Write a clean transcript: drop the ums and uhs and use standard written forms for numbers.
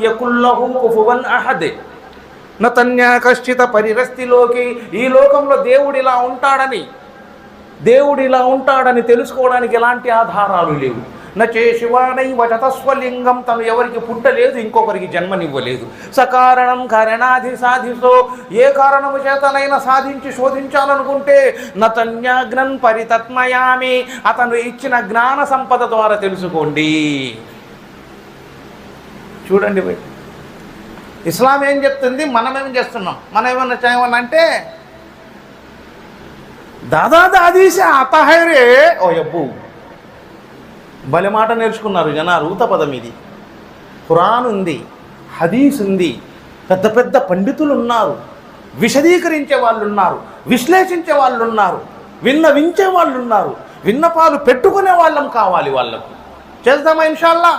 యకుల్లహు కుఫువన్ అహద్ నతన్యా కశ్చిత పరిరస్తిలోకి. ఈ లోకంలో దేవుడు ఇలా ఉంటాడని తెలుసుకోవడానికి ఎలాంటి ఆధారాలు లేవు. నచే శివానై వచతస్వలింగం, తను ఎవరికి పుట్టలేదు, ఇంకొకరికి జన్మనివ్వలేదు. సకారణం కరణాధి సాధితో, ఏ కారణము చేతనైనా సాధించి శోధించాలనుకుంటే నతన్యాగ్నం పరితత్మయామి, అతను ఇచ్చిన జ్ఞాన సంపద ద్వారా తెలుసుకోండి. చూడండి భయ్, ఇస్లాం ఏం చెప్తుంది, మనమేం చేస్తున్నాం? మనం ఏమన్నా చేయమన్నా అంటే దాదా దాదీసే ఆతాహైరే. ఓ యబ్బు, భలే మాట నేర్చుకున్నారు జనాలు. ఊత పదం ఇది. ఖురాన్ ఉంది, హదీస్ ఉంది, పెద్ద పెద్ద పండితులు ఉన్నారు, విశదీకరించే వాళ్ళు ఉన్నారు, విశ్లేషించే వాళ్ళు ఉన్నారు, విన్నవించే వాళ్ళు ఉన్నారు. విన్నపాలు పెట్టుకునే వాళ్ళం కావాలి. వాళ్ళకు చేద్దామా ఇన్షాల్లా.